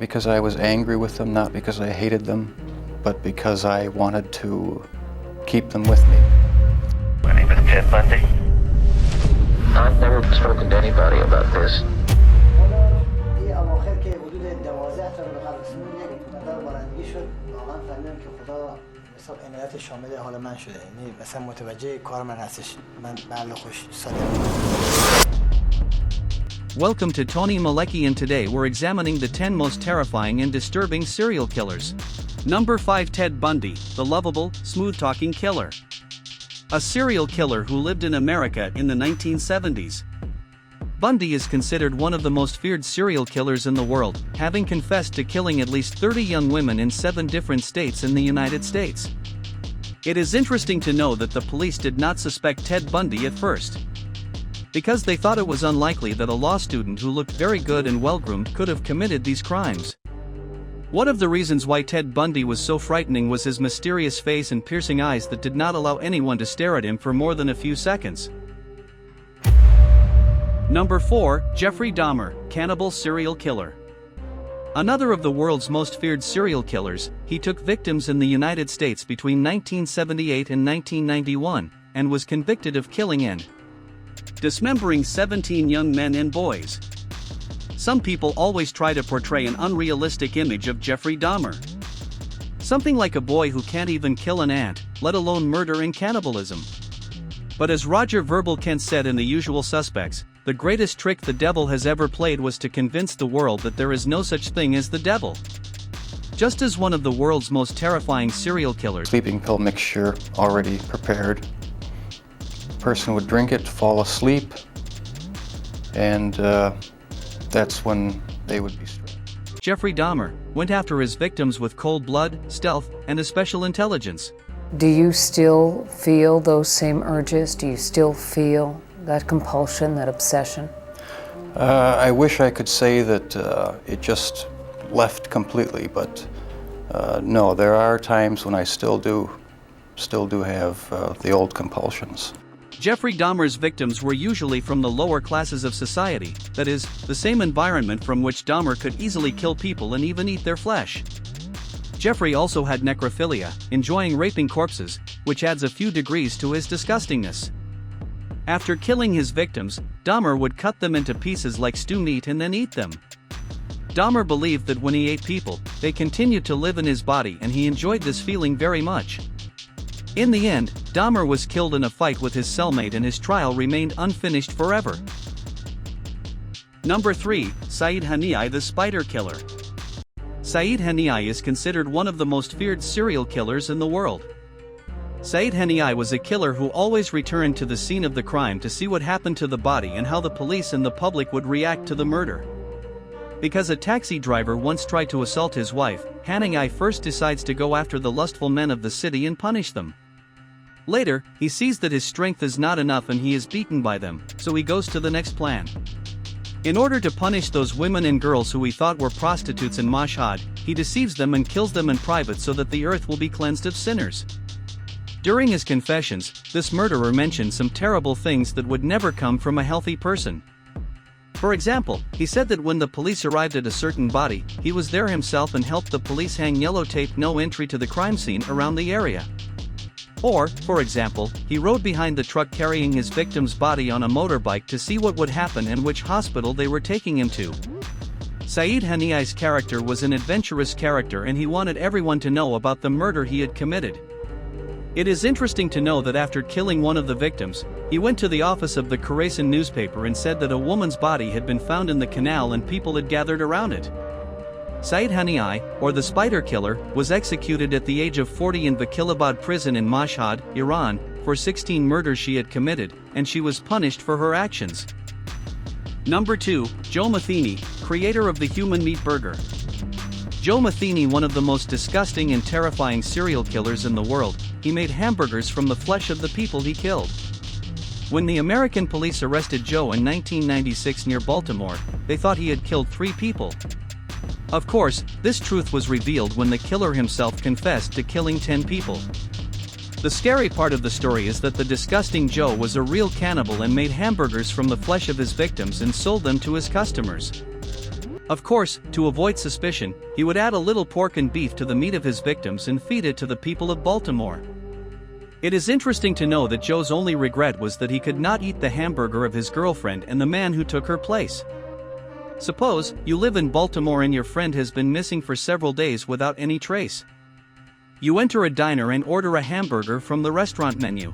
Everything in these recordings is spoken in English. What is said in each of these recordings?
because I was angry with them, not because I hated them, but because I wanted to keep them with me. My name is Ted Bundy. I've never spoken to anybody about this. Welcome to Tony Malecki, and today we're examining the 10 most terrifying and disturbing serial killers. Number 5. Ted Bundy, the lovable, smooth-talking killer. A serial killer who lived in America in the 1970s. Bundy is considered one of the most feared serial killers in the world, having confessed to killing at least 30 young women in 7 different states in the United States. It is interesting to know that the police did not suspect Ted Bundy at first, because they thought it was unlikely that a law student who looked very good and well-groomed could have committed these crimes. One of the reasons why Ted Bundy was so frightening was his mysterious face and piercing eyes that did not allow anyone to stare at him for more than a few seconds. Number 4. Jeffrey Dahmer, cannibal serial killer. Another of the world's most feared serial killers, he took victims in the United States between 1978 and 1991, and was convicted of killing and dismembering 17 young men and boys. Some people always try to portray an unrealistic image of Jeffrey Dahmer. Something like a boy who can't even kill an ant, let alone murder and cannibalism. But as Roger Verbal Kent said in The Usual Suspects, the greatest trick the devil has ever played was to convince the world that there is no such thing as the devil. Just as one of the world's most terrifying serial killers, Sleeping pill mixture already prepared. Person would drink it, fall asleep, and that's when they would be struck. Jeffrey Dahmer went after his victims with cold blood, stealth, and a special intelligence. Do you still feel those same urges? Do you still feel that compulsion, that obsession? I wish I could say that it just left completely, but no, there are times when I still do have the old compulsions. Jeffrey Dahmer's victims were usually from the lower classes of society, that is, the same environment from which Dahmer could easily kill people and even eat their flesh. Jeffrey also had necrophilia, enjoying raping corpses, which adds a few degrees to his disgustingness. After killing his victims, Dahmer would cut them into pieces like stew meat and then eat them. Dahmer believed that when he ate people, they continued to live in his body, and he enjoyed this feeling very much. In the end, Dahmer was killed in a fight with his cellmate, and his trial remained unfinished forever. Number 3. Saeed Hanaei, the spider killer. Saeed Hanaei is considered one of the most feared serial killers in the world. Saeed Hanaei was a killer who always returned to the scene of the crime to see what happened to the body and how the police and the public would react to the murder. Because a taxi driver once tried to assault his wife, Hanaei first decides to go after the lustful men of the city and punish them. Later, he sees that his strength is not enough and he is beaten by them, so he goes to the next plan. In order to punish those women and girls who he thought were prostitutes in Mashhad, he deceives them and kills them in private so that the earth will be cleansed of sinners. During his confessions, this murderer mentioned some terrible things that would never come from a healthy person. For example, he said that when the police arrived at a certain body, he was there himself and helped the police hang yellow tape "No Entry to the Crime Scene" around the area. Or, for example, he rode behind the truck carrying his victim's body on a motorbike to see what would happen and which hospital they were taking him to. Saeed Hanaei's character was an adventurous character, and he wanted everyone to know about the murder he had committed. It is interesting to know that after killing one of the victims, he went to the office of the Khorasan newspaper and said that a woman's body had been found in the canal and people had gathered around it. Saeed Hanaei, or the Spider Killer, was executed at the age of 40 in Vakilabad prison in Mashhad, Iran, for 16 murders she had committed, and she was punished for her actions. Number 2. Joe Metheny, creator of the human meat burger. Joe Metheny, one of the most disgusting and terrifying serial killers in the world, he made hamburgers from the flesh of the people he killed. When the American police arrested Joe in 1996 near Baltimore, they thought he had killed 3 people. Of course, this truth was revealed when the killer himself confessed to killing 10 people. The scary part of the story is that the disgusting Joe was a real cannibal and made hamburgers from the flesh of his victims and sold them to his customers. Of course, to avoid suspicion, he would add a little pork and beef to the meat of his victims and feed it to the people of Baltimore. It is interesting to know that Joe's only regret was that he could not eat the hamburger of his girlfriend and the man who took her place. Suppose you live in Baltimore and your friend has been missing for several days without any trace. You enter a diner and order a hamburger from the restaurant menu.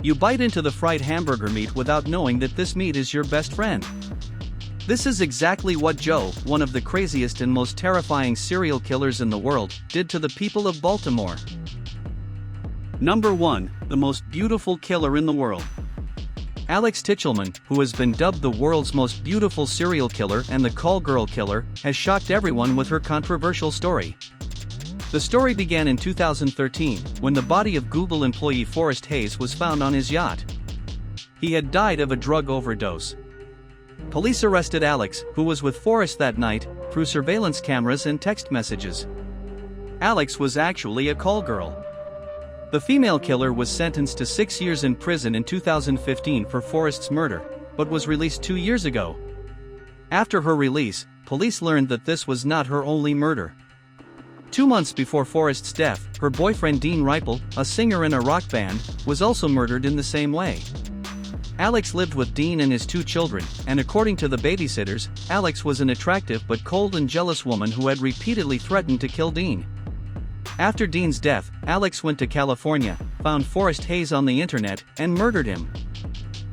You bite into the fried hamburger meat without knowing that this meat is your best friend. This is exactly what Joe, one of the craziest and most terrifying serial killers in the world, did to the people of Baltimore. Number 1, the most beautiful killer in the world. Alix Tichelman, who has been dubbed the world's most beautiful serial killer and the call girl killer, has shocked everyone with her controversial story. The story began in 2013, when the body of Google employee Forrest Hayes was found on his yacht. He had died of a drug overdose. Police arrested Alix, who was with Forrest that night, through surveillance cameras and text messages. Alix was actually a call girl. The female killer was sentenced to 6 years in prison in 2015 for Forrest's murder, but was released 2 years ago. After her release, police learned that this was not her only murder. 2 months before Forrest's death, her boyfriend Dean Ripple, a singer in a rock band, was also murdered in the same way. Alix lived with Dean and his 2 children, and according to the babysitters, Alix was an attractive but cold and jealous woman who had repeatedly threatened to kill Dean. After Dean's death, Alix went to California, found Forrest Hayes on the internet, and murdered him.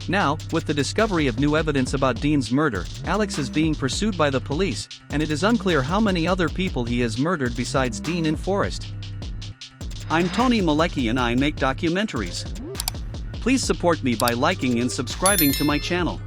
Now, with the discovery of new evidence about Dean's murder, Alix is being pursued by the police, and it is unclear how many other people he has murdered besides Dean and Forrest. I'm Tony Malecki and I make documentaries. Please support me by liking and subscribing to my channel.